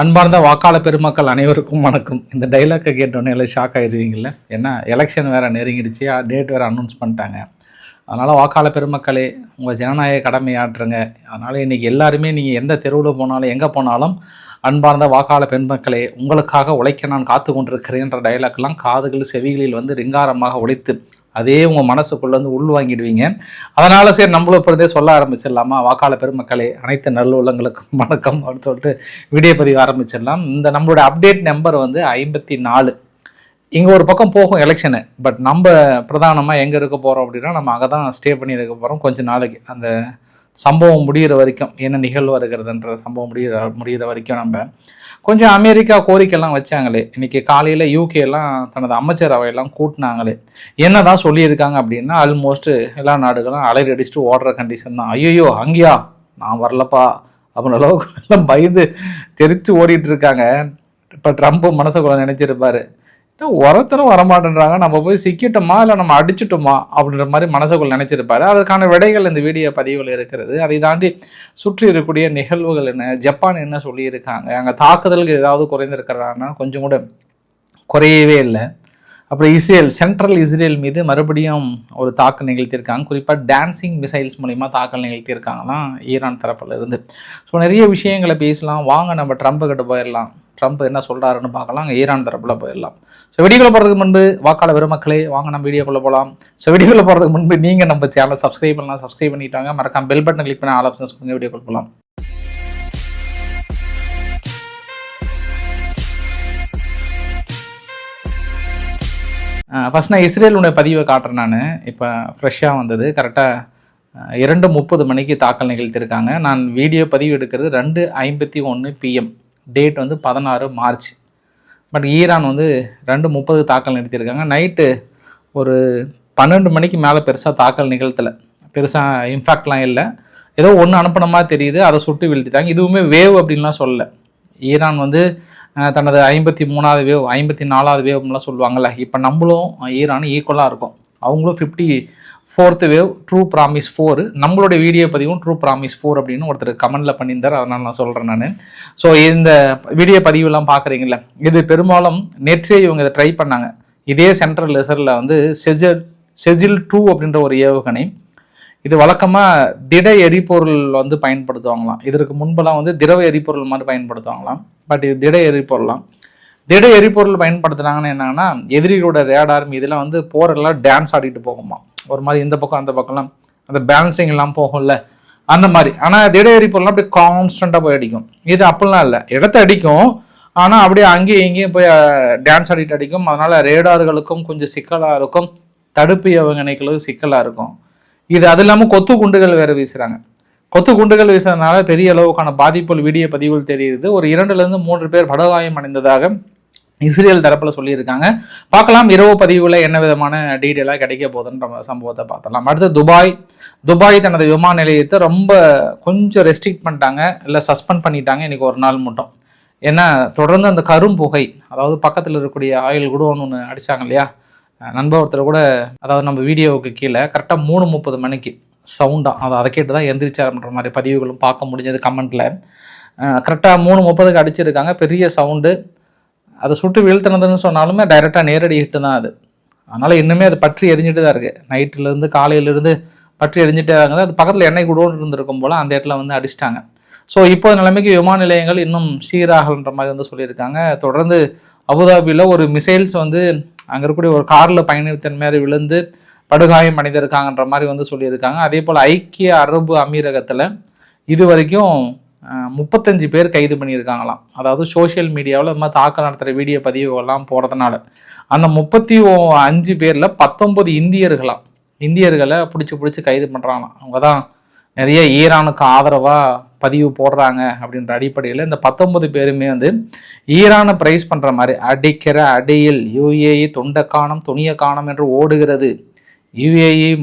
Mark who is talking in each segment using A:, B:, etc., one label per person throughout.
A: அன்பார்ந்த வாக்காளர் பெருமக்கள் அனைவருக்கும் வணக்கம். இந்த டைலாக்கை கேட்டோன்னே எல்லாம் ஷாக் ஆகிடுவீங்கள. ஏன்னா எலெக்ஷன் வேறு நெருங்கிடுச்சு, டேட் வேறு அனௌன்ஸ் பண்ணிட்டாங்க. அதனால் வாக்காளர் பெருமக்களே, உங்கள் ஜனநாயக கடமையாற்றுங்க. அதனால் இன்றைக்கி எல்லாருமே நீங்கள் எந்த தெருவில் போனாலும் எங்கே போனாலும் அன்பார்ந்த வாக்காளர் பெருமக்களே, உங்களுக்காக உழைக்க நான் காத்து கொண்டிருக்கிறேன்ற டைலாக்லாம் காதுகள் செவிகளில் வந்து ரிங்காரமாக ஒழித்து அதே உங்கள் மனசுக்குள்ளே வந்து உள்வாங்கிடுவீங்க. அதனால் சரி நம்மளும் இப்போதே சொல்ல ஆரம்பிச்சிடலாமா? வாக்காளர் பெருமக்களே, அனைத்து நல்லுள்ளங்களுக்கும் வணக்கம் அப்படின்னு சொல்லிட்டு வீடியோ பதிவு ஆரம்பிச்சிடலாம். இந்த நம்மளோட அப்டேட் நம்பர் வந்து 54. இங்கே ஒரு பக்கம் போகும் எலெக்ஷனு, பட் நம்ம பிரதானமாக எங்கே இருக்க போகிறோம் அப்படின்னா நம்ம அங்கே தான் ஸ்டே பண்ணி இருக்க போகிறோம் கொஞ்ச நாளைக்கு. அந்த சம்பவம் முடிகிற வரைக்கும், என்ன நிகழ்வு வருகிறதுன்ற சம்பவம் முடிகிற வரைக்கும் நம்ம கொஞ்சம் அமெரிக்கா கோரிக்கைலாம் வச்சாங்களே. இன்றைக்கி காலையில் யூகேலாம் தனது அமைச்சரவையெல்லாம் கூட்டினாங்களே. என்ன தான் சொல்லியிருக்காங்க அப்படின்னா, ஆல்மோஸ்ட் எல்லா நாடுகளும் அலைர் அடிச்சுட்டு ஓடுற கண்டிஷன் தான். ஐயோ அங்கேயா நான் வரலப்பா அப்படின்ற அளவுக்கு எல்லாம் பயந்து தெரித்து ஓடிட்டு இருக்காங்க. இப்போ ட்ரம்ப் மனசுக்குள்ள நினச்சிருப்பாரு, ஒருத்தரும் வரமாட்டேன்றாங்க, நம்ம போய் சிக்கிட்டோமா இல்லை நம்ம அடிச்சுட்டோமா அப்படின்ற மாதிரி மனசுக்குள் நினைச்சிருப்பாரு. அதற்கான விடைகள் இந்த வீடியோ பதிவில் இருக்கிறது. அதை தாண்டி சுற்றி இருக்கக்கூடிய நிகழ்வுகள் என்ன, ஜப்பான் என்ன சொல்லியிருக்காங்க, அங்கே தாக்குதல்கள் ஏதாவது குறைந்திருக்கிறாங்கன்னா கொஞ்சம் கூட குறையவே இல்லை. அப்புறம் இஸ்ரேல், சென்ட்ரல் இஸ்ரேல் மீது மறுபடியும் ஒரு தாக்கல் நிகழ்த்தியிருக்காங்க. குறிப்பாக டான்சிங் மிசைல்ஸ் மூலிமா தாக்கல் நிகழ்த்தியிருக்காங்களாம் ஈரான் தரப்பில் இருந்து. ஸோ நிறைய விஷயங்களை பேசலாம். வாங்க நம்ம ட்ரம்ப் கிட்ட போயிடலாம். ட்ரம்ப் என்ன சொல்கிறாருன்னு பார்க்கலாம். அங்கே ஈரான் தரப்பில் போயிடலாம். ஸோ வீடியோக்குள்ளே போகிறதுக்கு முன்பு வாக்காளர் பெருமக்களே, வாங்க நம்ம வீடியோக்குள்ளே போகலாம். ஸோ வீடியோக்குள்ளே போகிறதுக்கு முன்பு நீங்கள் நம்ம சேனல் சப்ஸ்கிரைப் பண்ணலாம். சப்ஸ்கிரைப் பண்ணிட்டாங்க, மறக்காம பெல் பட்டன் கிளிக் பண்ணி ஆல் ஆப்ஷன்ஸ் கொடுங்க. வீடியோக்குள்ளே போகலாம். ஃபஸ்ட் நான் இஸ்ரேலுடைய பதிவை காட்டுறேன். நான் இப்போ ஃப்ரெஷ்ஷாக வந்தது. கரெக்டாக 2:30 மணிக்கு தாக்கல் நிகழ்த்தியிருக்காங்க. நான் வீடியோ பதிவு எடுக்கிறது 2:51 PM. டேட் வந்து 16 மார்ச். பட் ஈரான் வந்து 2:30 தாக்கல் நிறுத்தியிருக்காங்க. நைட்டு ஒரு 12 மணிக்கு மேலே பெருசாக தாக்கல் நிகழ்த்தலை. பெருசாக இம்பாக்ட்லாம் இல்லை. ஏதோ ஒன்று அனுப்பின மாதிரி தெரியுது, அதை சுட்டு வீழ்த்திட்டாங்க. இதுவுமே வேவ் அப்படின்லாம் சொல்லலை. ஈரான் வந்து தனது 53வது வேவ், 54வது வேவ்லாம் சொல்லுவாங்கள்ல. இப்போ நம்மளும் ஈரானும் ஈக்குவலாக இருக்கும். அவங்களும் 54th வேவ், ட்ரூ ப்ராமிஸ் 4. நம்மளுடைய வீடியோ பதிவும் ட்ரூ ப்ராமிஸ் 4 அப்படின்னு ஒருத்தர் கமெண்டில் பண்ணியிருந்தார். அதனால் நான் சொல்கிறேன் நான். ஸோ இந்த வீடியோ பதிவுலாம் பார்க்குறீங்கள, இது பெரும்பாலும் நேற்றே இவங்க இதை ட்ரை பண்ணாங்க. இதே சென்ட்ரல் லெசரில் வந்து செஜில் 2 அப்படின்ற ஒரு ஏவுகணை. இது வழக்கமாக திட எரிபொருள் வந்து பயன்படுத்துவாங்களாம். இதற்கு முன்பெல்லாம் வந்து திரவ எரிபொருள் மாதிரி பயன்படுத்துவாங்களாம். பட் இது திட எரிபொருளாம். திட எரிபொருள் பயன்படுத்துகிறாங்கன்னு என்னன்னா, எதிரிகளோட ரேடார் மீதெல்லாம் வந்து போரெல்லாம் டான்ஸ் ஆடிட்டு போகுமா. ஒரு மாதிரி இந்த பக்கம் அந்த பக்கம்லாம் அந்த பேலன்சிங் எல்லாம் போகும்ல, அந்த மாதிரி. ஆனால் திட எரிபொருள்லாம் அப்படியே கான்ஸ்டண்ட்டாக போய் அடிக்கும். இது அப்படிலாம் இல்லை, இடத்த அடிக்கும், ஆனால் அப்படியே அங்கேயும் இங்கேயும் போய் டான்ஸ் ஆடிட்டு அடிக்கும். அதனால் ரேடார்களுக்கும் கொஞ்சம் சிக்கலாக இருக்கும், தடுப்பு ஏவுகணைகளுக்கும் சிக்கலாக இருக்கும். இது அது இல்லாமல் கொத்து குண்டுகள் வேறு வீசுகிறாங்க. கொத்து குண்டுகள் வீசுறதுனால பெரிய அளவுக்கான பாதிப்புகள் வீடியோ பதிவுகள் தெரியுது. ஒரு 2-3 பேர் படுகாயம் அடைந்ததாக இஸ்ரேல் தரப்பில் சொல்லியிருக்காங்க. பார்க்கலாம் இரவு பதிவில் என்ன விதமான டீட்டெயிலாக கிடைக்க போகுதுன்ற சம்பவத்தை பார்த்தலாம். அடுத்து துபாய் தனது விமான நிலையத்தை ரொம்ப கொஞ்சம் ரெஸ்ட்ரிக்ட் பண்ணிட்டாங்க, இல்லை சஸ்பெண்ட் பண்ணிட்டாங்க இன்றைக்கி ஒரு நாள் மட்டும். ஏன்னா தொடர்ந்து அந்த கரும்புகை, அதாவது பக்கத்தில் இருக்கக்கூடிய ஆயில் குடோன்னு ஒன்று அடித்தாங்க இல்லையா, நண்பர் ஒருத்தர் கூட, அதாவது நம்ம வீடியோவுக்கு கீழே கரெக்டாக 3:30 மணிக்கு சவுண்டாக அதை கேட்டு தான் எந்திரிச்சாருன்ற மாதிரி பதிவுகளும் பார்க்க முடிஞ்சது கமெண்ட்டில். கரெக்டாக 3:30க்கு அடிச்சிருக்காங்க, பெரிய சவுண்டு. அதை சுட்டு வீழ்த்தினதுன்னு சொன்னாலுமே டைரெக்டாக நேரடி ஹிட்டு தான் அது. அதனால் இன்னுமே அது பற்றி எரிஞ்சிட்டு தான் இருக்குது. நைட்டிலேருந்து காலையிலேருந்து பற்றி எரிஞ்சிட்டே இருக்குது. அது பக்கத்தில் எண்ணெய் குடோன்னு இருந்திருக்கும் போல் அந்த இடத்துல வந்து அடிச்சிட்டாங்க. ஸோ இப்போ நிலைமைக்கு விமான நிலையங்கள் இன்னும் சீராகன்ற மாதிரி வந்து சொல்லியிருக்காங்க. தொடர்ந்து அபுதாபியில் ஒரு மிசைல்ஸ் வந்து அங்கே இருக்கக்கூடிய ஒரு காரில் பயணித்தன் மாதிரி விழுந்து படுகாயம் அடைந்திருக்காங்கன்ற மாதிரி வந்து சொல்லியிருக்காங்க. அதே போல் ஐக்கிய அரபு அமீரகத்தில் இது வரைக்கும் 35 பேர் கைது பண்ணியிருக்காங்களாம். அதாவது சோஷியல் மீடியாவில் இந்த மாதிரி தாக்கல் நடத்துகிற வீடியோ பதிவுகள்லாம் போகிறதுனால அந்த 35 பேரில் 19 இந்தியர்களை பிடிச்சி கைது பண்ணுறாங்களாம். அவங்க தான் நிறைய ஈரானுக்கு ஆதரவாக பதிவு போடுறாங்க அப்படின்ற அடிப்படையில் இந்த 19 பேருமே வந்து ஈரானை ப்ரைஸ் பண்ணுற மாதிரி, அடிக்கிற அடியில் யுஏஇ தொண்டை காணம் துணிய காணம் என்று ஓடுகிறது, யுஏஇ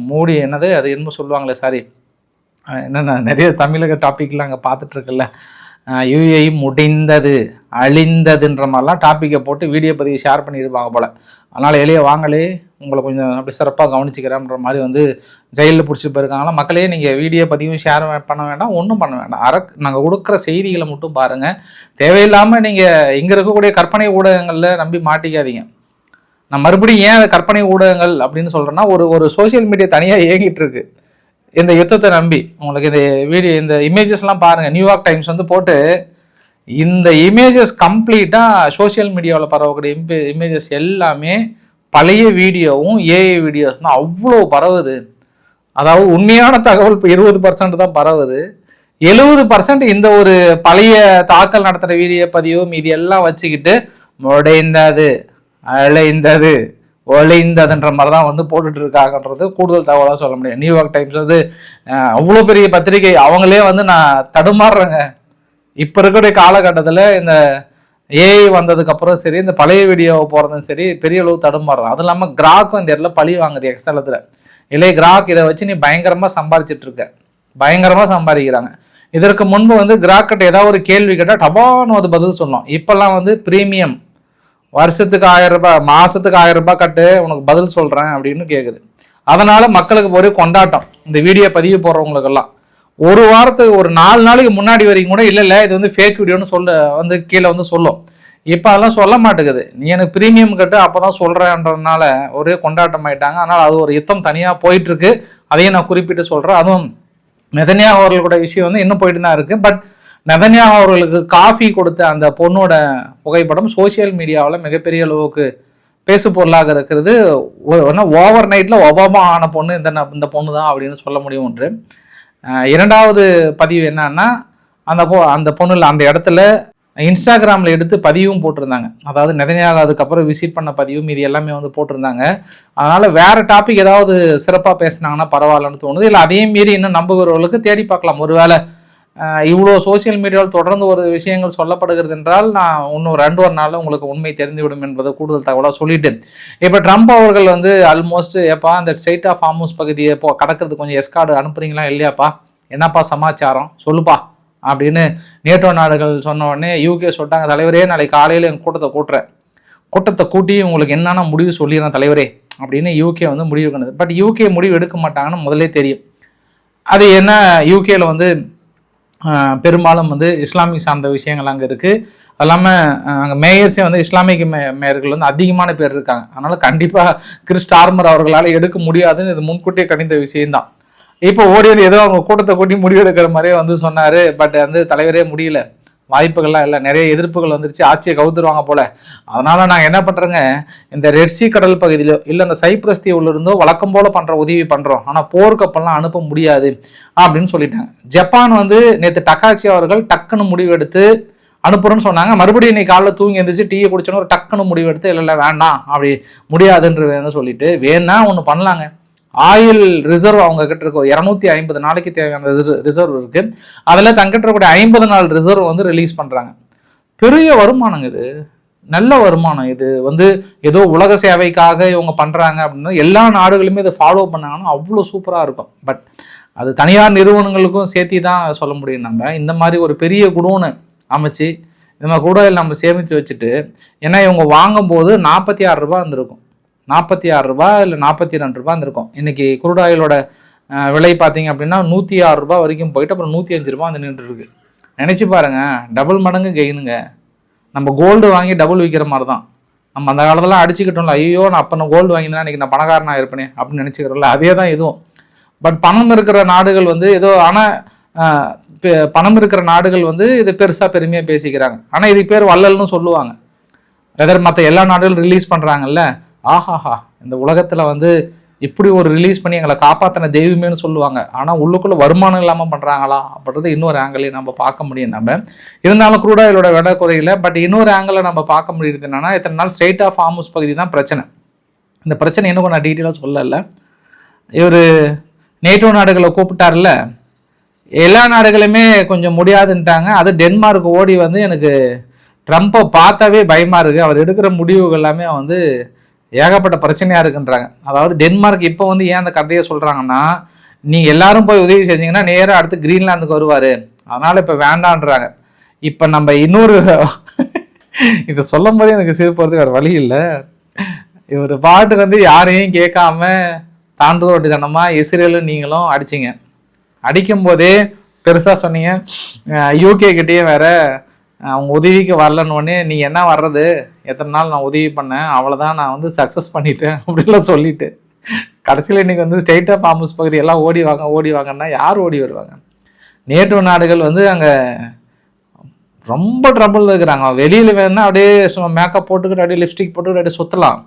A: மூடி என்னது அது என்னமோ சொல்லுவாங்களே, சாரி என்னென்ன நிறைய தமிழக டாப்பிக்லாம் அங்கே பார்த்துட்ருக்குல்ல, யுஏஇ முடிந்தது அழிந்ததுன்ற மாதிரிலாம் டாப்பிக்கை போட்டு வீடியோ பதிவு ஷேர் பண்ணியிருப்பாங்க போல். அதனால் எளிய வாங்களே உங்களை கொஞ்சம் அப்படி சிறப்பாக கவனிச்சிக்கிறேன்ற மாதிரி வந்து ஜெயிலில் பிடிச்சிட்டு போயிருக்காங்களா. மக்களே நீங்கள் வீடியோ பதிவும் ஷேர் பண்ண வேண்டாம், ஒன்றும் பண்ண வேண்டாம். நாங்கள் கொடுக்குற செய்திகளை மட்டும் பாருங்கள். தேவையில்லாமல் நீங்கள் இங்கே இருக்கக்கூடிய கற்பனை ஊடகங்களில் நம்பி மாட்டிக்காதீங்க. நான் மறுபடியும் ஏன் கற்பனை ஊடகங்கள் அப்படின்னு சொல்கிறேன்னா, ஒரு சோசியல் மீடியா தனியாக இயங்கிட்டு இருக்கு இந்த யுத்தத்தை நம்பி. உங்களுக்கு இந்த வீடியோ இந்த இமேஜஸ்லாம் பாருங்கள். நியூயார்க் டைம்ஸ் வந்து போட்டு இந்த இமேஜஸ் கம்ப்ளீட்டாக சோசியல் மீடியாவில் பரவக்கூடிய இமேஜஸ் எல்லாமே பழைய வீடியோவும் ஏஐ வீடியோஸ் தான். அவ்வளோ பரவுது. அதாவது உண்மையான தகவல் இப்போ 20% தான் பரவுது. 70% இந்த ஒரு பழைய தாக்கல் நடத்துகிற வீடியோ பதிவோ மீதி எல்லாம் வச்சுக்கிட்டு உடைந்தது அழைந்தது ஒழைந்ததுன்ற மாதிரி தான் வந்து போட்டுட்டு இருக்காங்கன்றது கூடுதல் தகவலாக சொல்ல முடியும். நியூயார்க் டைம்ஸ் வந்து அவ்வளோ பெரிய பத்திரிகை, அவங்களே வந்து நான் தடுமாறுறேங்க. இப்போ இருக்கக்கூடிய காலகட்டத்தில் இந்த ஏஐ வந்ததுக்கப்புறம் சரி, இந்த பழைய வீடியோவை போகிறதும் சரி, பெரிய அளவு தடுமாறுறோம். அதுவும் இல்லாமல் கிராக்கும் இந்த இடத்துல பழி வாங்குது எக்ஸலத்தில். இல்லை கிராக் இதை வச்சு நீ பயங்கரமாக சம்பாதிச்சிட்டு இருக்க, பயங்கரமாக சம்பாதிக்கிறாங்க. இதற்கு முன்பு வந்து கிராக்கிட்ட ஏதாவது ஒரு கேள்வி கேட்டால் டபான்னு அது பதில் சொல்லணும். இப்போல்லாம் வந்து ப்ரீமியம் வருஷத்துக்கு 1000 ரூபாய், மாதத்துக்கு 1000 ரூபாய் கட்டு, உனக்கு பதில் சொல்கிறேன் அப்படின்னு கேட்குது. அதனால் மக்களுக்கு ஒரே கொண்டாட்டம். இந்த வீடியோ பதிவு போடுறவங்களுக்கெல்லாம் ஒரு வாரத்துக்கு ஒரு 4 நாளைக்கு முன்னாடி வரைக்கும் கூட இல்லை இது வந்து ஃபேக் வீடியோன்னு வந்து கீழே வந்து சொல்லும். இப்போ அதெல்லாம் சொல்ல மாட்டேங்குது. நீ எனக்கு ப்ரீமியம் கட்டு அப்போ தான் சொல்கிறேன்றதுனால ஒரே கொண்டாட்டம் ஆயிட்டாங்க. அதனால் அது ஒரு யுத்தம் தனியாக போயிட்டுருக்கு. அதையும் நான் குறிப்பிட்டு சொல்கிறேன். அதுவும் நெதன்யாஹு அவர்களோட விஷயம் வந்து இன்னும் போயிட்டு தான் இருக்குது. பட் நெதன்யாஹு அவர்களுக்கு காஃபி கொடுத்த அந்த பொண்ணோட புகைப்படம் சோசியல் மீடியாவில் மிகப்பெரிய அளவுக்கு பேசு பொருளாக இருக்கிறது. ஓவர் நைட்டில் ஒபாமா ஆன பொண்ணு இந்த பொண்ணு தான் அப்படின்னு சொல்ல முடியும். ஒன்று. இரண்டாவது பதிவு என்னன்னா, அந்த பொண்ணுல அந்த இடத்துல இன்ஸ்டாகிராமில் எடுத்து பதிவும் போட்டிருந்தாங்க. அதாவது நெதன்யாஹு அதுக்கப்புறம் விசிட் பண்ண பதிவும் இது எல்லாமே வந்து போட்டிருந்தாங்க. அதனால் வேறு டாபிக் ஏதாவது சிறப்பாக பேசினாங்கன்னா பரவாயில்லன்னு தோணுது. இல்லை அதையும் மீறி இன்னும் நம்புகிறவர்களுக்கு தேடி பார்க்கலாம். ஒருவேளை இவ்வளோ சோசியல் மீடியாவில் தொடர்ந்து ஒரு விஷயங்கள் சொல்லப்படுகிறது என்றால் நான் இன்னும் 2 நாளில் உங்களுக்கு உண்மை தெரிந்துவிடும் என்பதை கூடுதல் தகவலாக சொல்லிட்டு, இப்போ ட்ரம்ப் அவர்கள் வந்து ஆல்மோஸ்ட் ஏப்பா அந்த ஸ்ட்ரெய்ட் ஆஃப் ஹார்முஸ் பகுதியை கடக்கிறது கொஞ்சம் எஸ்கார்டு அனுப்புறீங்களா இல்லையாப்பா, என்னப்பா சமாச்சாரம் சொல்லுப்பா அப்படின்னு நேட்டோ நாடுகள் சொன்ன உடனே யூகே சொல்லிட்டாங்க, தலைவரே நாளைக்கு காலையில் எங்கள் கூட்டத்தை கூட்டி உங்களுக்கு என்னென்ன முடிவு சொல்லிடுறேன் தலைவரே அப்படின்னு யூகே வந்து முடிவு பண்ணுது. பட் யூகே முடிவு எடுக்க மாட்டாங்கன்னு முதலே தெரியும். அது என்ன, யூகேல வந்து பெரும்பாலும் வந்து இஸ்லாமிக் சார்ந்த விஷயங்கள் அங்கே இருக்குது. அது இல்லாமல் அங்கே மேயர்ஸே வந்து இஸ்லாமிக் மேயர்கள் வந்து அதிகமான பேர் இருக்காங்க. அதனால் கண்டிப்பாக கிறிஸ் ஸ்டார்மர் அவர்களால் எடுக்க முடியாதுன்னு இது முன்கூட்டியே கணிந்த விஷயம்தான். இப்போ ஓடி வந்து ஏதோ அவங்க கூட்டத்தை கூட்டி முடிவெடுக்கிற மாதிரியே வந்து சொன்னார். பட் வந்து தலைவரே முடியல, வாய்ப்புகள்லாம் இல்லை, நிறைய எதிர்ப்புகள் வந்துருச்சு, ஆட்சியை கவுத்துருவாங்க போல. அதனால நாங்கள் என்ன பண்ணுறோங்க, இந்த ரெட்சி கடல் பகுதியிலோ இல்லை இந்த சைப்ரஸ் தீவுல இருந்தோ வழக்கம் போல பண்ணுற உதவி பண்ணுறோம், ஆனால் போர்க்கப்பெல்லாம் அனுப்ப முடியாது அப்படின்னு சொல்லிட்டாங்க. ஜப்பான் வந்து நேற்று டக்காச்சி அவர்கள் டக்குன்னு முடிவெடுத்து அனுப்புறோன்னு சொன்னாங்க. மறுபடியும் இன்னைக்கு காலைல தூங்கி எழுந்திரிச்சு டீயை குடிச்சோன்னு ஒரு டக்குன்னு முடிவெடுத்து இல்லை வேண்டாம் அப்படி முடியாதுன்ற சொல்லிட்டு வேணா ஒன்று பண்ணலாங்க. ஆயில் ரிசர்வ் அவங்க கிட்ட இருக்கும், 250 நாளைக்கு தேவையான ரிசர்வ் இருக்கு. அதில் தங்கிட்ட இருக்கக்கூடிய 50 நாள் ரிசர்வ் வந்து ரிலீஸ் பண்றாங்க. பெரிய வருமானங்க இது, நல்ல வருமானம். இது வந்து ஏதோ உலக சேவைக்காக இவங்க பண்றாங்க அப்படின்னா எல்லா நாடுகளுமே இதை ஃபாலோ பண்ணாங்கன்னா அவ்வளோ சூப்பராக இருக்கும். பட் அது தனியார் நிறுவனங்களுக்கும் சேர்த்தி தான் சொல்ல முடியும். நம்ம இந்த மாதிரி ஒரு பெரிய குடோனை அமைச்சு இந்த மாதிரி குடோனில் நம்ம சேமித்து வச்சுட்டு, ஏன்னா இவங்க வாங்கும்போது 46 ரூபா இருந்திருக்கும், 46 ரூபா இல்லை 42 ரூபா இருந்திருக்கும். இன்னைக்கு குரூட் ஆயிலோட விலை பார்த்தீங்க அப்படின்னா 106 ரூபா வரைக்கும் போயிட்டு அப்புறம் 105 ரூபா வந்து நின்றுருக்கு. நினச்சி பாருங்க, டபுள் மடங்கு கெயினுங்க. நம்ம கோல்டு வாங்கி டபுள் விற்கிற மாதிரி தான். நம்ம அந்த காலத்தில் அடிச்சுக்கிட்டோம்ல, ஐயோ நான் அப்போ நான் கோல்டு வாங்கியிருந்தேன் இன்றைக்கி நான் பணக்காரனாக இருப்பேனே அப்படின்னு நினச்சிக்கிறோம்ல, அதே தான் இதுவும். பட் பணம் இருக்கிற நாடுகள் வந்து ஏதோ, ஆனால் பணம் இருக்கிற நாடுகள் வந்து இது பெருசாக பெருமையாக பேசிக்கிறாங்க. ஆனால் இதுக்கு பேர் வள்ளல்னு சொல்லுவாங்க. வெதர் மற்ற எல்லா நாடுகளும் ரிலீஸ் பண்ணுறாங்கல்ல, ஆஹாஹா இந்த உலகத்தில் வந்து இப்படி ஒரு ரிலீஸ் பண்ணி எங்களை காப்பாற்றின தெய்வமேனு சொல்லுவாங்க. ஆனால் உள்ளுக்குள்ளே வருமானம் இல்லாமல் பண்ணுறாங்களா அப்படின்றது இன்னொரு ஆங்கிளையும் நம்ம பார்க்க முடியும். நம்ம இருந்தாலும் க்ரூட் ஆயிலோட விலை குறையில. பட் இன்னொரு ஆங்கிளை நம்ம பார்க்க முடியுது என்னன்னா, இத்தனை நாள் ஸ்ட்ரெய்ட் ஆஃப் ஹார்முஸ் பகுதி தான் பிரச்சனை. இந்த பிரச்சனை இன்னும் நான் டீட்டெயிலாக சொல்லலை. இவர் நேட்டோ நாடுகளை கூப்பிட்டார்ல, எல்லா நாடுகளுமே கொஞ்சம் முடியாதுன்ட்டாங்க. அது டென்மார்க் ஓடி வந்து எனக்கு ட்ரம்ப்பை பார்த்தாவே பயமாக இருக்குது, அவர் எடுக்கிற முடிவுகள் எல்லாமே வந்து ஏகப்பட்ட பிரச்சனையாக இருக்குன்றாங்க. அதாவது டென்மார்க் இப்போ வந்து ஏன் அந்த கதையை சொல்கிறாங்கன்னா, நீங்கள் எல்லாரும் போய் உதவி செஞ்சீங்கன்னா நேராக அடுத்து கிரீன்லாந்துக்கு வருவார், அதனால் இப்போ வேண்டான்றாங்க. இப்போ நம்ம இன்னொரு இதை சொல்லும் போதே எனக்கு சிரிப்பு போகிறது வேறு வழி இல்லை. இவர் பாட்டுக்கு வந்து யாரையும் கேட்காம தாண்டுதோட்டித்தனமாக இஸ்ரேலும் நீங்களும் அடிச்சிங்க. அடிக்கும் போதே பெருசாக சொன்னீங்க, யூகே கிட்டேயே வேற அவங்க உதவிக்கு வரலன்னு. நீ என்ன வர்றது, எத்தனை நாள் நான் உதவி பண்ணேன், அவ்வளோதான், நான் வந்து சக்ஸஸ் பண்ணிட்டேன் அப்படிலாம் சொல்லிட்டு கடைசியில் இன்றைக்கி வந்து ஸ்டேட் ஆஃப் ஹார்முஸ் பகுதி எல்லாம் ஓடி வாங்கன்னா யார் ஓடி வருவாங்க? நேட்டோ நாடுகள் வந்து அங்கே ரொம்ப ட்ரபிள் இருக்கிறாங்க. வெளியில் வேணுன்னா அப்படியே மேக்கப் போட்டுக்கிட்டு அப்படியே லிப்ஸ்டிக் போட்டுக்கிட்டு அப்படியே சுற்றலாம்.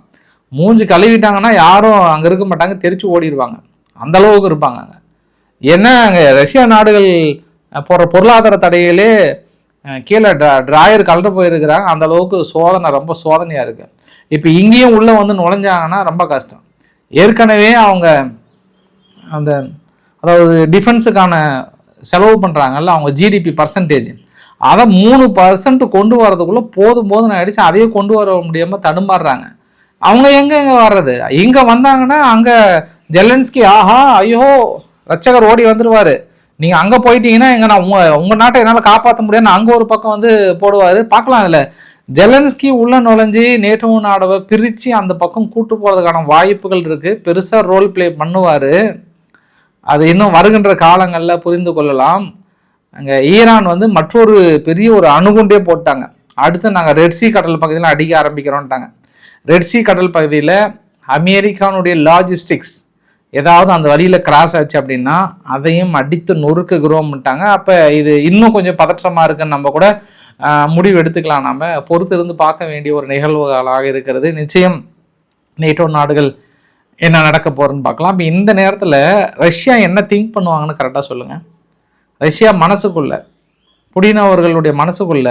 A: மூஞ்சி கழுவிட்டாங்கன்னா யாரும் அங்கே இருக்க மாட்டாங்க, தெரிச்சு ஓடிடுவாங்க. அந்த அளவுக்கு இருப்பாங்க அங்கே. ஏன்னா அங்கே ரஷ்யா நாடுகள் போகிற பொருளாதார தடையிலே கீழே டிராயர் கலந்து போயிருக்கிறாங்க. அந்த அளவுக்கு சோதனை, ரொம்ப சோதனையாக இருக்குது. இப்போ இங்கேயும் உள்ளே வந்து நுழைஞ்சாங்கன்னா ரொம்ப கஷ்டம். ஏற்கனவே அவங்க அந்த அதாவது டிஃபென்ஸுக்கான செலவு பண்ணுறாங்கல்ல, அவங்க ஜிடிபி பர்சன்டேஜ், அதை 3% கொண்டு வரதுக்குள்ளே போதும் ஆகிடுச்சு. அதையே கொண்டு வர முடியாமல் தடுமாறுறாங்க. அவங்க எங்கே வர்றது? இங்கே வந்தாங்கன்னா அங்கே ஜெலன்ஸ்கி ஆஹா ஐயோ ரட்சகர் ஓடி வந்துடுவார். நீங்கள் அங்கே போயிட்டீங்கன்னா எங்கே நான் உங்கள் நாட்டை என்னால் காப்பாற்ற முடியாதுன்னு அங்கே ஒரு பக்கம் வந்து போடுவார். பார்க்கலாம். அதில் ஜெலன்ஸ்கி உள்ள நுழைஞ்சி நேட்டோ நாடவை பிரித்து அந்த பக்கம் கூட்டு போகிறதுக்கான வாய்ப்புகள் இருக்குது. பெருசாக ரோல் பிளே பண்ணுவார். அது இன்னும் வருகின்ற காலங்களில் புரிந்து கொள்ளலாம். அங்கே ஈரான் வந்து மற்றொரு பெரிய ஒரு அணுகுண்டே போட்டாங்க. அடுத்து நாங்கள் ரெட்சி கடல் பகுதியில் அடிக்க ஆரம்பிக்கிறோன்ட்டாங்க. ரெட்சி கடல் பகுதியில் அமெரிக்கானுடைய லாஜிஸ்டிக்ஸ் ஏதாவது அந்த வழியில் கிராஸ் ஆச்சு அப்படின்னா அதையும் அடித்து நொறுக்குகிறோம்ட்டாங்க. அப்போ இது இன்னும் கொஞ்சம் பதற்றமாக இருக்குன்னு நம்ம கூட முடிவு எடுத்துக்கலாம். நம்ம பொறுத்து இருந்து பார்க்க வேண்டிய ஒரு நிகழ்வுகளாக இருக்கிறது. நிச்சயம் நேட்டோ நாடுகள் என்ன நடக்க போகிறதுன்னு பார்க்கலாம். இப்போ இந்த நேரத்தில் ரஷ்யா என்ன திங்க் பண்ணுவாங்கன்னு கரெக்டாக சொல்லுங்கள். ரஷ்யா மனசுக்குள்ள, புடின் அவர்களுடைய மனசுக்குள்ள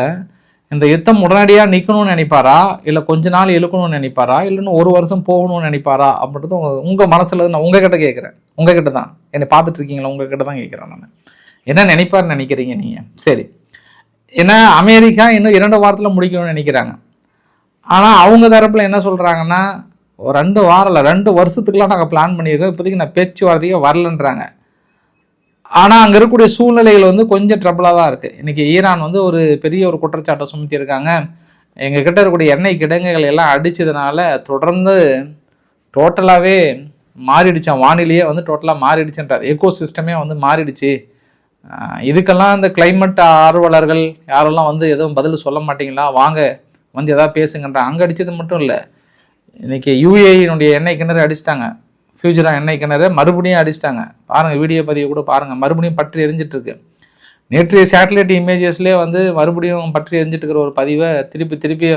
A: இந்த யுத்தம் உடனடியாக நிற்கணும்னு நினைப்பாரா, இல்லை கொஞ்ச நாள் இழுக்கணும்னு நினைப்பாரா, இல்லைன்னு 1 வருஷம் போகணும்னு நினைப்பாரா அப்படின்றது உங்கள் மனசில் நான் உங்ககிட்ட கேட்குறேன். உங்ககிட்ட தான் என்னை பார்த்துட்டு இருக்கீங்களா, உங்ககிட்ட தான் கேட்குறேன் நான். என்ன நினைப்பாருன்னு நினைக்கிறீங்க நீங்கள்? சரி, ஏன்னா அமெரிக்கா இன்னும் 2 வாரத்தில் முடிக்கணும்னு நினைக்கிறாங்க. ஆனால் அவங்க தரப்பில் என்ன சொல்கிறாங்கன்னா, 2 வாரம் இல்லை 2 வருஷத்துக்குலாம் நாங்கள் பிளான் பண்ணியிருக்கோம், இப்போதைக்கு நான் பேச்சுவார்த்தையே வரலன்றாங்க. ஆனால் அங்கே இருக்கக்கூடிய சூழ்நிலைகள் வந்து கொஞ்சம் ட்ரபிளாக தான் இருக்குது. இன்றைக்கி ஈரான் வந்து ஒரு பெரிய ஒரு குற்றச்சாட்டை சுமத்தியிருக்காங்க. எங்கள் கிட்ட இருக்கக்கூடிய எண்ணெய் கிடங்குகள் எல்லாம் அடித்ததுனால தொடர்ந்து டோட்டலாகவே மாறிடுச்சான், வானிலையே வந்து டோட்டலாக மாறிடுச்சுன்றார். எக்கோ சிஸ்டமே வந்து மாறிடுச்சு. இதுக்கெல்லாம் இந்த கிளைமேட் ஆர்வலர்கள் யாரெல்லாம் வந்து எதுவும் பதில் சொல்ல மாட்டிங்களா, வாங்க வந்து எதாவது பேசுங்கன்ற. அங்கே அடித்தது மட்டும் இல்லை, இன்றைக்கி யூஏயினுடைய எண்ணெய் கிணறு அடிச்சிட்டாங்க. ஃபியூச்சரா எண்ணெய் கிணறு மறுபடியும் அடிச்சிட்டாங்க. பாருங்கள், வீடியோ பதிவு கூட பாருங்கள், மறுபடியும் பற்றி எரிஞ்சிட்ருக்கு. நேற்றைய சேட்டலைட் இமேஜஸ்லேயே வந்து மறுபடியும் பற்றி எரிஞ்சிட்டு இருக்கிற ஒரு பதிவை திருப்பி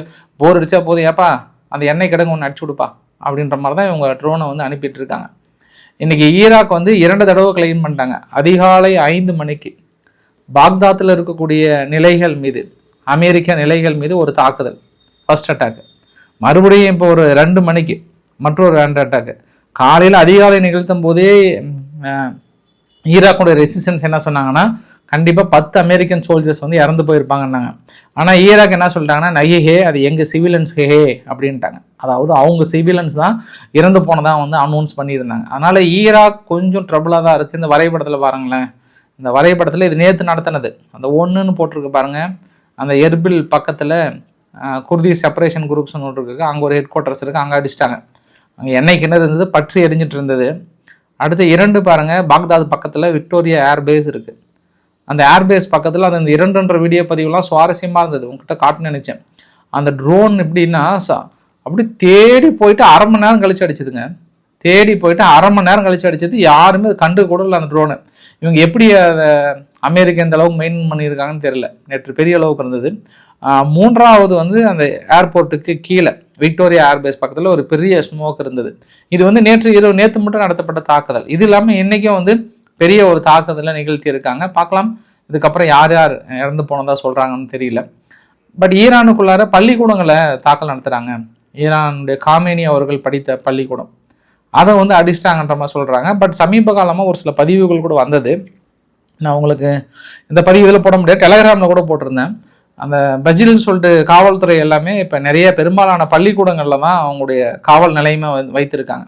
A: போர் அடித்தா போதும், ஏப்பா அந்த எண்ணெய் கிடங்கு ஒன்று அடிச்சு கொடுப்பா அப்படின்ற மாதிரி தான் இவங்க ட்ரோனை வந்து அனுப்பிட்டு இருக்காங்க. இன்றைக்கி ஈராக் வந்து 2 தடவை கிளைம் பண்ணிட்டாங்க. அதிகாலை 5 மணிக்கு பாக்தாத்தில் இருக்கக்கூடிய நிலைகள் மீது, அமெரிக்க நிலைகள் மீது ஒரு தாக்குதல், ஃபர்ஸ்ட் அட்டாக்கு. மறுபடியும் இப்போ ஒரு 2 மணிக்கு மற்றொரு 2 அட்டாக்கு. காலையில் அதிகாலை நிகழ்த்தும் போதே ஈராக்குடைய ரெசிஸ்டன்ஸ் என்ன சொன்னாங்கன்னா, கண்டிப்பாக 10 அமெரிக்கன் சோல்ஜர்ஸ் வந்து இறந்து போயிருப்பாங்கன்னாங்க. ஆனால் ஈராக் என்ன சொல்லிட்டாங்கன்னா, நையே அது எங்கள் சிவிலியன்ஸ் ஹே அப்படின்ட்டாங்க. அதாவது அவங்க சிவிலியன்ஸ் தான் இறந்து போனதாக வந்து அனௌன்ஸ் பண்ணியிருந்தாங்க. அதனால் ஈராக் கொஞ்சம் ட்ரபிளாக தான் இருக்குது. இந்த வரைபடத்தில் பாருங்களேன், இந்த வரைபடத்தில் இது நேற்று நடத்தினது, அந்த 1ன்னு போட்டிருக்கு பாருங்கள். அந்த எர்பில் பக்கத்தில் குர்தி செப்பரேஷன் குரூப்ஸ்னு ஒன்று இருக்குது, அங்கே ஒரு ஹெட் குவார்ட்டர்ஸ் இருக்குது, அங்கே அடிச்சிட்டாங்க. அங்கே எண்ணெய் கிணறு இருந்தது, பற்றி எரிஞ்சிட்டு இருந்தது. அடுத்து 2 பாருங்கள், பாக்தாத் பக்கத்தில் விக்டோரியா ஏர்பேஸ் இருக்குது. அந்த ஏர்பேஸ் பக்கத்தில் அந்த 2 வீடியோ பதிவுலாம் சுவாரஸ்யமாக இருந்தது, உங்ககிட்ட காட்டுன்னு நினச்சேன். அந்த ட்ரோன் எப்படின்னா அப்படி தேடி போயிட்டு 1/2 மணி நேரம் கழிச்சு அடிச்சதுங்க. தேடி போயிட்டு 1/2 மணி நேரம் கழிச்சு அடிச்சது, யாருமே கண்டு கூட இல்லை அந்த ட்ரோனு. இவங்க எப்படி அதை அமெரிக்கா இந்த அளவுக்கு மெயின்டைன் பண்ணியிருக்காங்கன்னு தெரியல. நேற்று பெரிய அளவுக்கு இருந்தது. 3வது வந்து அந்த ஏர்போர்ட்டுக்கு கீழே விக்டோரியா ஏர்பேஸ் பக்கத்தில் ஒரு பெரிய ஸ்மோக் இருந்தது. இது வந்து நேற்று மட்டும் நடத்தப்பட்ட தாக்குதல். இது இல்லாமல் இன்றைக்கும் வந்து பெரிய ஒரு தாக்குதலை நிகழ்த்தி இருக்காங்க. பார்க்கலாம் இதுக்கப்புறம் யார் இறந்து போனதா சொல்கிறாங்கன்னு தெரியல. பட் ஈரானுக்குள்ளார பள்ளிக்கூடங்களை தாக்கல் நடத்துகிறாங்க. ஈரானுடைய காமேனி அவர்கள் படித்த பள்ளிக்கூடம், அதை வந்து அடிச்சிட்டாங்கன்ற மாதிரி சொல்கிறாங்க. பட் சமீப காலமாக ஒரு சில பதிவுகள் கூட வந்தது. நான் உங்களுக்கு இந்த பதிவு இதில் போட முடியாது, டெலகிராமில் கூட போட்டிருந்தேன். அந்த பிரஜில்னு சொல்லிட்டு காவல்துறை எல்லாமே இப்போ பெரும்பாலான பள்ளிக்கூடங்களில் தான் அவங்களுடைய காவல் நிலையமாக வைத்திருக்காங்க.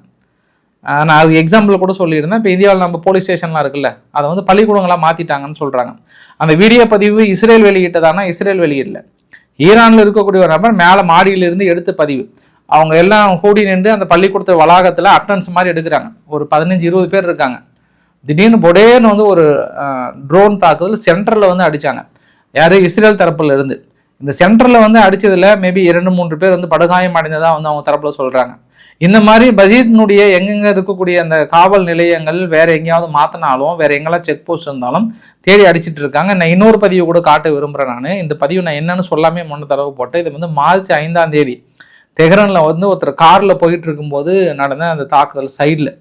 A: நான் அது எக்ஸாம்பிள் கூட சொல்லியிருந்தேன். இப்போ இந்தியாவில் நம்ம போலீஸ் ஸ்டேஷன்லாம் இருக்குல்ல, அதை வந்து பள்ளிக்கூடங்களாக மாற்றிட்டாங்கன்னு சொல்கிறாங்க. அந்த வீடியோ பதிவு இஸ்ரேல் வெளியிட்டதானா? இஸ்ரேல் வெளியிடல. ஈரானில் இருக்கக்கூடிய ஒரு நபர் மேலே மாடியிலிருந்து எடுத்த பதிவு. அவங்க எல்லாம் கூடி நின்று அந்த பள்ளிக்கூடத்து வளாகத்தில் அட்டன்ஸ் மாதிரி எடுக்கிறாங்க. ஒரு 15-20 பேர் இருக்காங்க. திடீர்னு பொடேன்னு வந்து ஒரு ட்ரோன் தாக்குதல் சென்டரில் வந்து அடித்தாங்க. யார்? இஸ்ரேல் தரப்பில் இருந்து. இந்த சென்டரில் வந்து அடித்ததில் மேபி 2-3 பேர் வந்து படுகாயம் அடைந்ததாக வந்து அவங்க தரப்பில் சொல்கிறாங்க. இந்த மாதிரி பஜீத்தினுடைய எங்கெங்கே இருக்கக்கூடிய அந்த காவல் நிலையங்கள் வேறு எங்கேயாவது மாற்றினாலும், வேறு எங்கெல்லாம் செக் போஸ்ட் இருந்தாலும் தேடி அடிச்சிட்டு இருக்காங்க. நான் இன்னொரு பதிவு கூட காட்ட விரும்புகிறேன். நான் இந்த பதிவு நான் என்னன்னு சொல்லாமே முன்ன தடவை போட்டேன். இது வந்து மார்ச் 5ஆம் தேதி தெஹ்ரானில் வந்து ஒருத்தர் காரில் போயிட்டு இருக்கும்போது நடந்த அந்த தாக்குதல். சைடில்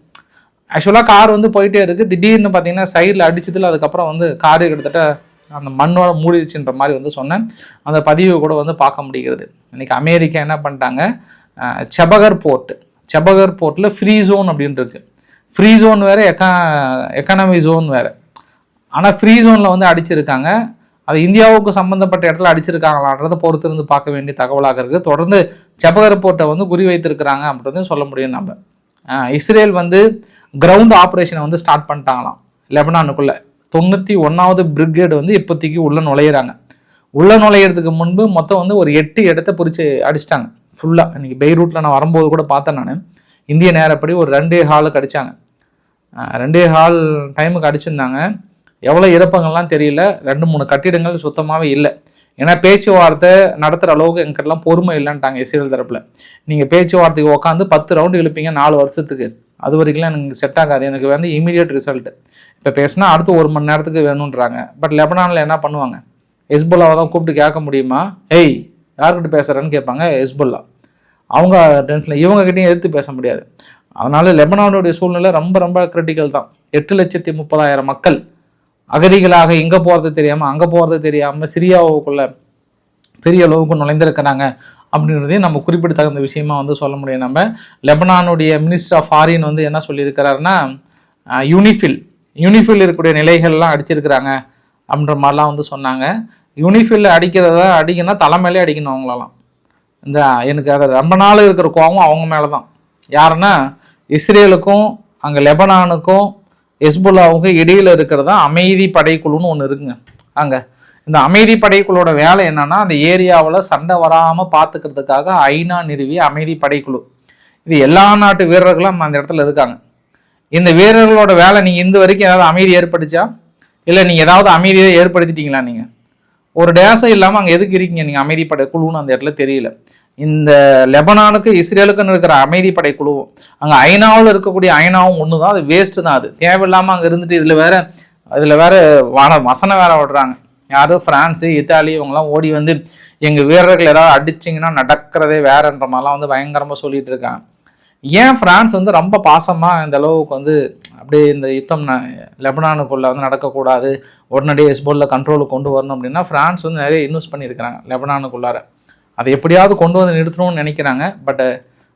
A: ஆக்சுவலாக கார் வந்து போயிட்டே இருக்குது. திடீர்னு பார்த்தீங்கன்னா சைடில் அடிச்சதில் அதுக்கப்புறம் வந்து காரு கிட்டத்தட்ட அந்த மண்ணோட மூடிடுச்சுன்ற மாதிரி வந்து சொன்னேன். அந்த பதிவு கூட வந்து பார்க்க முடிகிறது. இன்றைக்கி அமெரிக்கா என்ன பண்ணிட்டாங்க, செபகர் போர்ட்டில் ஃப்ரீ ஜோன் அப்படின்னு இருக்குது. ஃப்ரீ ஜோன் வேறு, எக்கானமி ஜோன் வேறு. ஆனால் ஃப்ரீ ஜோனில் வந்து அடிச்சிருக்காங்க. அது இந்தியாவுக்கு சம்மந்தப்பட்ட இடத்துல அடிச்சிருக்காங்களான்றதை பொறுத்து இருந்து பார்க்க வேண்டிய தகவலாக இருக்குது. தொடர்ந்து செபகர் போர்ட்டை வந்து குறி வைத்திருக்கிறாங்க அப்படின்றதையும் சொல்ல முடியும் நம்ம. இஸ்ரேல் வந்து கிரவுண்ட் ஆப்ரேஷனை வந்து ஸ்டார்ட் பண்ணிட்டாங்களாம் லெபனானுக்குள்ளே. 91வது பிரிகேடு வந்து இப்போதைக்கு உள்ளே நுழையிறாங்க. உள்ளே நுழையிறதுக்கு முன்பு மொத்தம் வந்து ஒரு 8 இடத்த பிடிச்சி அடிச்சிட்டாங்க ஃபுல்லாக. இன்றைக்கி பெய்ரூட்டில் நான் வரும்போது கூட பார்த்தேன். நான் இந்திய நேரப்படி ஒரு 2 ஹாலுக்கு அடித்தாங்க. 2 ஹால் டைமுக்கு அடிச்சிருந்தாங்க. எவ்வளோ இறப்பங்கள்லாம் தெரியல. 2-3 கட்டிடங்கள் சுத்தமாகவே இல்லை. ஏன்னா பேச்சுவார்த்தை நடத்துகிற அளவுக்கு எங்கிட்டலாம் பொறுமை இல்லைன்ட்டாங்க இஸ்ரேல் தரப்பில். நீங்கள் பேச்சுவார்த்தைக்கு உட்காந்து 10 ரவுண்டு இழுப்பீங்க 4 வருஷத்துக்கு. அது வரைக்கும்லாம் எனக்கு செட் ஆகாது. எனக்கு வந்து இமீடியட் ரிசல்ட்டு. இப்போ பேசினா அடுத்து 1 மணி நேரத்துக்கு வேணுன்றாங்க. பட் லெபனானில் என்ன பண்ணுவாங்க, ஹெஸ்புல்லாவை தான் கூப்பிட்டு கேட்க முடியுமா? ஏய் யார்கிட்ட பேசுகிறேன்னு கேட்பாங்க. ஹெஸ்புல்லா அவங்க டென்ஷனில், இவங்ககிட்டையும் எதிர்த்து பேச முடியாது. அதனால லெபனானுடைய சூழ்நிலை ரொம்ப ரொம்ப கிரிட்டிக்கல் தான். 8,30,000 மக்கள் அகதிகளாக இங்கே போகிறது தெரியாமல் அங்கே போகிறது தெரியாமல் சிரியாவுக்குள்ள பெரிய அளவுக்கு நுழைந்திருக்கிறாங்க அப்படின்றதையும் நம்ம குறிப்பிடத்தகுந்த விஷயமா வந்து சொல்ல முடியும். நம்ம லெபனானுடைய மினிஸ்டர் ஆஃப் ஃபாரின் வந்து என்ன சொல்லியிருக்கிறாருன்னா, யூனிஃபில் இருக்கக்கூடிய நிலைகள்லாம் அடிச்சிருக்கிறாங்க அப்படின்ற மாதிரிலாம் வந்து சொன்னாங்க. யூனிஃபில் அடிக்கணும்னா தலைமையிலே அடிக்கணும் அவங்களெல்லாம். இந்த எனக்கு அதை ரொம்ப நாள் இருக்கிற கோவம் அவங்க மேலே தான். யாருன்னா இஸ்ரேலுக்கும் அங்கே லெபனானுக்கும் ஹெஸ்புல்லாவுக்கும் இடையில் இருக்கிறதா அமைதி படைக்குழுன்னு ஒன்று இருக்குங்க. அங்கே இந்த அமைதி படைக்குழுவோட வேலை என்னன்னா, அந்த ஏரியாவில் சண்டை வராமல் பார்த்துக்கிறதுக்காக ஐநா நிறுவிய அமைதி படைக்குழு. இது எல்லா நாட்டு வீரர்களும் அந்த இடத்துல இருக்காங்க. இந்த வீரர்களோட வேலை, நீங்கள் இந்த வரைக்கும் ஏதாவது அமைதி ஏற்படுச்சா, இல்லை நீங்கள் ஏதாவது அமைதியை ஏற்படுத்திட்டீங்களா? நீங்கள் ஒரு டேஸும் இல்லாமல் அங்கே எதுக்கு இருக்கீங்க நீங்கள் அமைதி படைக்குழுன்னு அந்த இடத்துல தெரியல. இந்த லெபனானுக்கு இஸ்ரேலுக்குன்னு இருக்கிற அமைதி படைக்குழுவும் அங்கே ஐநாவில் இருக்கக்கூடிய ஐநாவும் ஒன்று தான். அது வேஸ்ட்டு தான். அது தேவையில்லாமல் அங்கே இருந்துட்டு இதில் வேற வசனம் வேற விடுறாங்க. யாரும் பிரான்ஸு இத்தாலி இவங்கெல்லாம் ஓடி வந்து எங்கள் வீரர்கள் ஏதாவது அடிச்சிங்கன்னா நடக்கிறதே வேறன்ற மாதிரிலாம் வந்து பயங்கரமாக சொல்லிட்டு இருக்காங்க. ஏன் பிரான்ஸ் வந்து ரொம்ப பாசமாக இந்த அளவுக்கு வந்து அப்படியே இந்த யுத்தம் லெபனானுக்குள்ளே வந்து நடக்கக்கூடாது, உடனடியே ஹெஸ்புல்லா கண்ட்ரோலுக்கு கொண்டு வரணும் அப்படின்னா, பிரான்ஸ் வந்து நிறைய இன்வெஸ்ட் பண்ணியிருக்கிறாங்க லெபனானுக்குள்ளார. அதை எப்படியாவது கொண்டு வந்து நிறுத்தணும்னு நினைக்கிறாங்க. பட்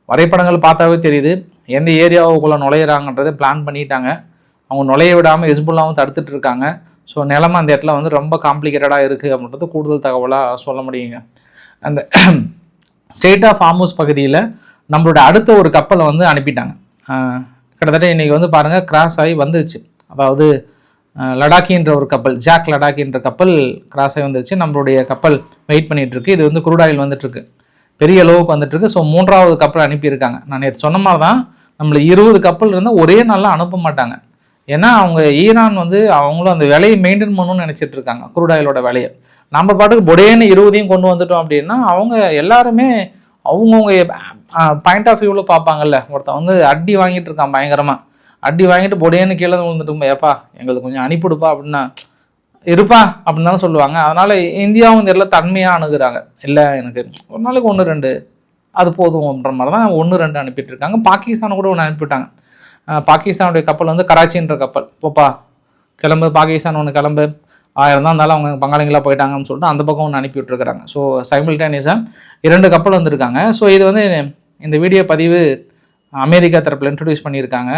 A: வரைபடங்கள் பார்த்தாவே தெரியுது எந்த ஏரியாவுக்குள்ளே நுழையிறாங்கன்றதை பிளான் பண்ணிட்டாங்க. அவங்க நுழைய விடாமல் ஹெஸ்புல்லாவும் தடுத்துட்டு இருக்காங்க. ஸோ நிலைமை அந்த இடத்துல வந்து ரொம்ப காம்ப்ளிகேட்டடாக இருக்குது அப்படின்றது கூடுதல் தகவலாக சொல்ல முடியுங்க. அந்த ஸ்டேட் ஆஃப் ஹார்முஸ் பகுதியில் நம்மளோட அடுத்த ஒரு கப்பலை வந்து அனுப்பிட்டாங்க. கிட்டத்தட்ட இன்றைக்கி வந்து பாருங்கள் கிராஸ் ஆகி வந்துச்சு. அதாவது லடாக்கின்ற ஒரு கப்பல், ஜாக் லடாக்கின்ற கப்பல் கிராஸ் ஆகி வந்துச்சு. நம்மளுடைய கப்பல் வெயிட் பண்ணிகிட்ருக்கு. இது வந்து குரூட் ஆயில் வந்துட்டுருக்கு, பெரிய அளவுக்கு வந்துட்டுருக்கு. ஸோ 3வது கப்பல் அனுப்பியிருக்காங்க. நான் நேற்று சொன்ன மாதிரி தான், நம்மளை 20 கப்பல் இருந்தால் ஒரே நாளில் அனுப்ப மாட்டாங்க. ஏன்னா அவங்க ஈரான் வந்து அவங்களும் அந்த விலையை மெயின்டைன் பண்ணணும்னு நினச்சிட்டு இருக்காங்க, குரூட் ஆயிலோட விலையை. நம்ம பாட்டுக்கு பொடேன்னு 20 கொண்டு வந்துட்டோம் அப்படின்னா அவங்க எல்லாருமே அவங்கவுங்க பாயிண்ட் ஆஃப் வியூவில் பார்ப்பாங்கல்ல. ஒருத்தன் வந்து அடி வாங்கிட்டு இருக்கான் பயங்கரமாக, அடி வாங்கிட்டு பொடேன்னு கீழே விழுந்துட்டு ஏப்பா எங்களுக்கு கொஞ்சம் அனுப்பிடுப்பா அப்படின்னா இருப்பா அப்படின்னு தானே சொல்லுவாங்க. அதனால் இந்தியாவும் இந்த இடத்துல தன்மையாக அணுகுறாங்க. இல்லை எனக்கு ஒரு நாளைக்கு 1-2 அது போதும் அப்படின்ற மாதிரி தான் 1-2 அனுப்பிட்டு இருக்காங்க. பாகிஸ்தான் கூட ஒன்று அனுப்பிவிட்டாங்க. பாகிஸ்தானுடைய கப்பல் வந்து கராச்சின்ற கப்பல், போப்பா கிளம்பு பாகிஸ்தான் ஒன்று கிளம்பு, 1000 தான் இருந்தாலும் அவங்க பங்காளிங்களாக போயிட்டாங்கன்னு சொல்லிட்டு அந்த பக்கம் ஒன்று அனுப்பி விட்டுருக்குறாங்க. ஸோ சைமில்டேனியஸாக 2 கப்பல் வந்திருக்காங்க. ஸோ இது வந்து இந்த வீடியோ பதிவு அமெரிக்கா தரப்பில் இன்ட்ரடியூஸ் பண்ணியிருக்காங்க.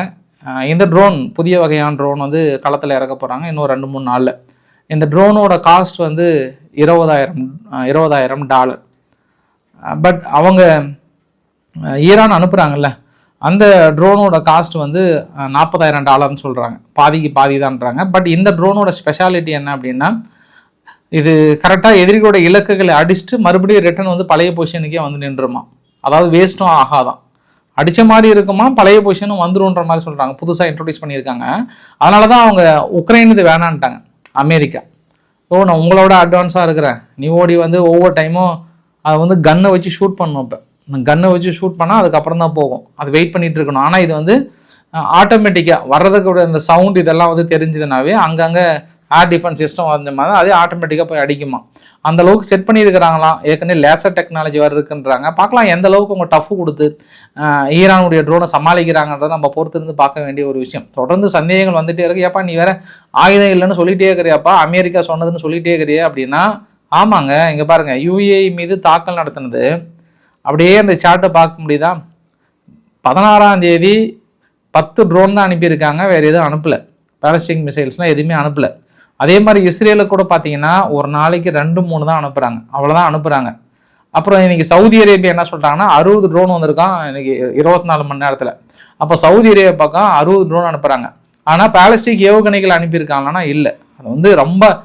A: இந்த ட்ரோன் புதிய வகையான ட்ரோன் வந்து களத்தில் இறக்க போகிறாங்க இன்னும் 2-3 நாளில். இந்த ட்ரோனோட காஸ்ட் வந்து $20,000. பட் அவங்க ஈரான் அனுப்புகிறாங்கல்ல, அந்த ட்ரோனோட காஸ்ட் வந்து $40,000 சொல்கிறாங்க. பாதிக்கு பாதி தான்றாங்க. பட் இந்த ட்ரோனோட ஸ்பெஷாலிட்டி என்ன அப்படின்னா, இது கரெக்டாக எதிரிகளோட இலக்குகளை அடிச்சுட்டு மறுபடியும் ரிட்டர்ன் வந்து பழைய பொசிஷனுக்கே வந்து நின்றுமா. அதாவது வேஸ்ட்டும் ஆகாதான், அடித்த மாதிரி இருக்குமா, பழைய பொசிஷனும் வந்துருன்ற மாதிரி சொல்கிறாங்க. புதுசாக இன்ட்ரடியூஸ் பண்ணியிருக்காங்க. அதனால தான் அவங்க உக்ரைன் இது வேணான்ட்டாங்க அமெரிக்கா. நான் உங்களோட அட்வான்ஸாக இருக்கிறேன், நீ ஓடி வந்து ஒவ்வொரு டைமும் அதை வந்து கன்னை வச்சு ஷூட் பண்ணணும். இப்போ கன்னை வச்சு ஷூட் பண்ணால் அதுக்கப்புறம் தான் போகும், அது வெயிட் பண்ணிகிட்டு இருக்கணும். ஆனால் இது வந்து ஆட்டோமேட்டிக்காக வர்றதுக்கு இந்த சவுண்ட் இதெல்லாம் வந்து தெரிஞ்சதுனாவே அங்கங்கே ஏர் டிஃபென்ஸ் சிஸ்டம் வந்த மாதிரி அதே ஆட்டோமேட்டிக்காக போய் அடிக்குமா. அந்த அளவுக்கு செட் பண்ணியிருக்கிறாங்களாம். ஏற்கனவே லேசர் டெக்னாலஜி வர இருக்குன்றாங்க. பார்க்கலாம் எந்த அளவுக்கு அவங்க டஃப் கொடுத்து ஈரானுடைய ட்ரோனை சமாளிக்கிறாங்கன்றதை நம்ம பொறுத்திருந்து பார்க்க வேண்டிய ஒரு விஷயம். தொடர்ந்து சந்தேகங்கள் வந்துகிட்டே இருக்கு. ஏப்பா நீ வேற ஆயுதம் இல்லைன்னு சொல்லிகிட்டே இருக்கிறியாப்பா, அமெரிக்கா சொன்னதுன்னு சொல்லிகிட்டே இருக்கிறியா அப்படின்னா, ஆமாங்க, இங்கே பாருங்கள், யுஏஇ மீது தாக்கல் நடத்தினது அப்படியே அந்த சார்ட்டை பார்க்க முடியுதா. 16ஆம் தேதி 10 ட்ரோன் தான் அனுப்பியிருக்காங்க, வேறு எதுவும் அனுப்பலை. பேலஸ்டிக் மிசைல்ஸ்லாம் எதுவுமே அனுப்பலை. அதே மாதிரி இஸ்ரேலுக்கு கூட பார்த்தீங்கன்னா ஒரு நாளைக்கு 2-3 தான் அனுப்புகிறாங்க, அவ்வளோதான் அனுப்புகிறாங்க. அப்புறம் இன்றைக்கி சவுதி அரேபியா என்ன சொல்கிறாங்கன்னா 60 ட்ரோன் வந்திருக்கான் இன்றைக்கி 24 மணி நேரத்தில். அப்போ சவுதி அரேபியா பக்கம் 60 ட்ரோன் அனுப்புகிறாங்க. ஆனால் பேலஸ்டிக் ஏவுகணைகள் அனுப்பியிருக்காங்கன்னா இல்லை, அது வந்து ரொம்ப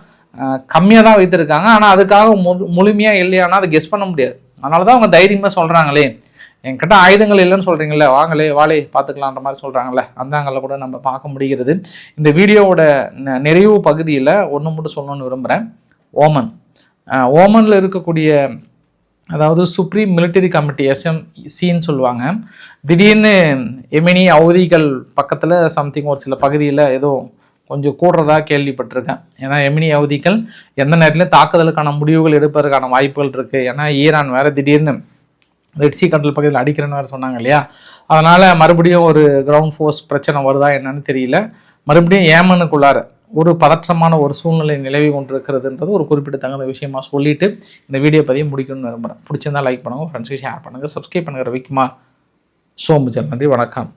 A: கம்மியாக தான் வைத்திருக்காங்க. ஆனால் அதுக்காக முழுமையாக இல்லையானா அதை கெஸ் பண்ண முடியாது. அதனால தான் அவங்க தைரியமாக சொல்கிறாங்களே, என்கிட்ட ஆயுதங்கள் இல்லைன்னு சொல்கிறீங்களே, வாழே பார்த்துக்கலான்ற மாதிரி சொல்கிறாங்களே, அந்த ஆங்கிளில் கூட நம்ம பார்க்க முடிகிறது. இந்த வீடியோவோட நிறைவு பகுதியில் ஒன்று மட்டும் சொல்லணும்னு விரும்புகிறேன். ஓமனில் இருக்கக்கூடிய, அதாவது சுப்ரீம் மிலிட்டரி கமிட்டி SMCன்னு சொல்லுவாங்க, திடீர்னு எமினி அவதிகள் பக்கத்தில் சம்திங் ஒரு சில பகுதியில் ஏதோ கொஞ்சம் கூடுறதா கேள்விப்பட்டிருக்கேன். ஏன்னா எமினி அவதிகள் எந்த நேரத்துலையும் தாக்குதலுக்கான முடிவுகள் எடுப்பதற்கான வாய்ப்புகள் இருக்குது. ஏன்னா ஈரான் வேறு திடீர்னு ரெட்சி கடல் பகுதியில் அடிக்கிறேன்னு வேறு சொன்னாங்க இல்லையா. அதனால் மறுபடியும் ஒரு கிரவுண்ட் ஃபோர்ஸ் பிரச்சனை வருதா என்னன்னு தெரியல. மறுபடியும் ஏமனுக்குள்ளார ஒரு பதற்றமான ஒரு சூழ்நிலை நிலவி கொண்டிருக்கிறதுன்றது ஒரு குறிப்பிடத்தகுந்த விஷயமா சொல்லிட்டு இந்த வீடியோ பதிவு முடிக்கணும்னு விரும்புகிறேன். பிடிச்சிருந்தா லைக் பண்ணுங்கள், ஃப்ரெண்ட்ஸுக்கு ஷேர் பண்ணுங்கள், சப்ஸ்கிரைப் பண்ணுங்கள். ரவிக்குமார், சோமுஜல். நன்றி, வணக்கம்.